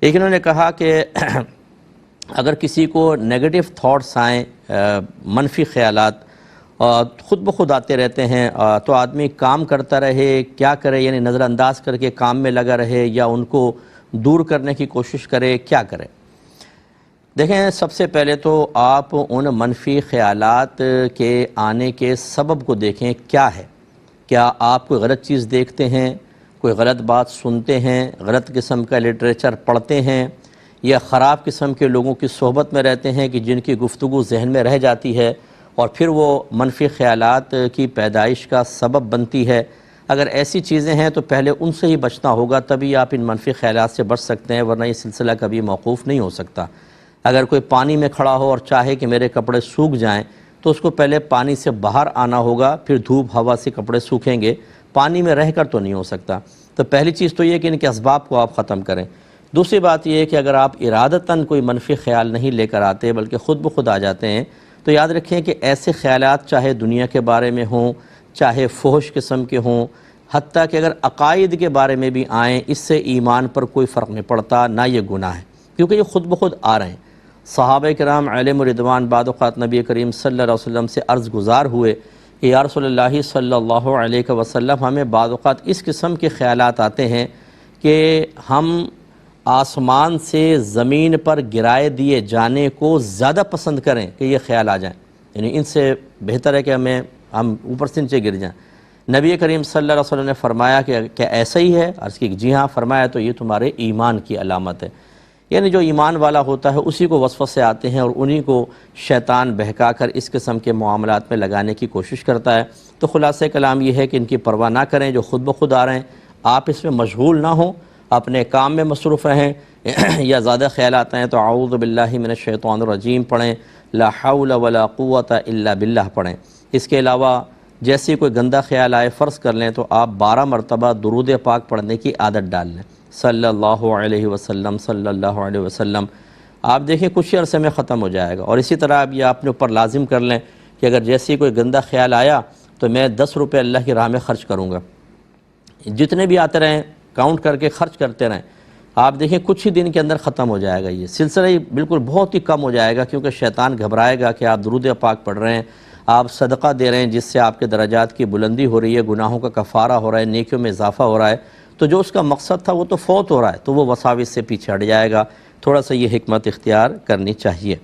ایک انہوں نے کہا کہ اگر کسی کو نیگیٹو تھاٹس آئیں، منفی خیالات خود بخود آتے رہتے ہیں، تو آدمی کام کرتا رہے، کیا کرے؟ یعنی نظر انداز کر کے کام میں لگا رہے یا ان کو دور کرنے کی کوشش کرے، کیا کرے؟ دیکھیں، سب سے پہلے تو آپ ان منفی خیالات کے آنے کے سبب کو دیکھیں کیا ہے۔ کیا آپ کوئی غلط چیز دیکھتے ہیں، کوئی غلط بات سنتے ہیں، غلط قسم کا لٹریچر پڑھتے ہیں، یا خراب قسم کے لوگوں کی صحبت میں رہتے ہیں کہ جن کی گفتگو ذہن میں رہ جاتی ہے اور پھر وہ منفی خیالات کی پیدائش کا سبب بنتی ہے؟ اگر ایسی چیزیں ہیں تو پہلے ان سے ہی بچنا ہوگا، تبھی آپ ان منفی خیالات سے بچ سکتے ہیں، ورنہ یہ سلسلہ کبھی موقوف نہیں ہو سکتا۔ اگر کوئی پانی میں کھڑا ہو اور چاہے کہ میرے کپڑے سوکھ جائیں تو اس کو پہلے پانی سے باہر آنا ہوگا، پھر دھوپ ہوا سے کپڑے سوکھیں گے، پانی میں رہ کر تو نہیں ہو سکتا۔ تو پہلی چیز تو یہ کہ ان کے اسباب کو آپ ختم کریں۔ دوسری بات یہ ہے کہ اگر آپ ارادتاً کوئی منفی خیال نہیں لے کر آتے بلکہ خود بخود آ جاتے ہیں، تو یاد رکھیں کہ ایسے خیالات چاہے دنیا کے بارے میں ہوں، چاہے فحش قسم کے ہوں، حتیٰ کہ اگر عقائد کے بارے میں بھی آئیں، اس سے ایمان پر کوئی فرق نہیں پڑتا، نہ یہ گناہ ہے، کیونکہ یہ خود بخود آ رہے ہیں۔ صحابہ کرام علیہم رضوان بعد اوقات نبی کریم صلی اللہ علیہ وسلم سے عرض گزار ہوئے کہ یا رسول اللہ صلی اللہ علیہ وسلم، ہمیں بعض اوقات اس قسم کے خیالات آتے ہیں کہ ہم آسمان سے زمین پر گرائے دیے جانے کو زیادہ پسند کریں کہ یہ خیال آ جائیں، یعنی ان سے بہتر ہے کہ ہم اوپر سے نیچے گر جائیں۔ نبی کریم صلی اللہ علیہ وسلم نے فرمایا کہ کیا ایسا ہی ہے؟ عرض کی جی ہاں۔ فرمایا تو یہ تمہارے ایمان کی علامت ہے، یعنی جو ایمان والا ہوتا ہے اسی کو وسوسے آتے ہیں اور انہی کو شیطان بہکا کر اس قسم کے معاملات میں لگانے کی کوشش کرتا ہے۔ تو خلاصہ کلام یہ ہے کہ ان کی پرواہ نہ کریں، جو خود بخود آ رہے ہیں آپ اس میں مشغول نہ ہوں، اپنے کام میں مصروف رہیں۔ یا زیادہ خیالات ہیں تو اعوذ باللہ من الشیطان الرجیم پڑھیں، لا حول ولا قوت الا باللہ پڑھیں۔ اس کے علاوہ جیسے کوئی گندا خیال آئے، فرض کر لیں تو آپ 12 مرتبہ درود پاک پڑھنے کی عادت ڈال لیں، صلی اللہ علیہ وسلم صلی اللہ علیہ وسلم۔ آپ دیکھیں کچھ ہی عرصے میں ختم ہو جائے گا۔ اور اسی طرح آپ یہ اپنے اوپر لازم کر لیں کہ اگر جیسے کوئی گندا خیال آیا تو میں 10 روپے اللہ کی راہ میں خرچ کروں گا، جتنے بھی آتے رہیں کاؤنٹ کر کے خرچ کرتے رہیں۔ آپ دیکھیں کچھ ہی دن کے اندر ختم ہو جائے گا، یہ سلسلہ ہی بالکل بہت ہی کم ہو جائے گا، کیونکہ شیطان گھبرائے گا کہ آپ درود پاک پڑھ رہے ہیں، آپ صدقہ دے رہے ہیں جس سے آپ کے درجات کی بلندی ہو رہی ہے، گناہوں کا کفارہ ہو رہا ہے، نیکیوں میں اضافہ ہو رہا ہے، تو جو اس کا مقصد تھا وہ تو فوت ہو رہا ہے، تو وہ وساوس سے پیچھے ہٹ جائے گا۔ تھوڑا سا یہ حکمت اختیار کرنی چاہیے۔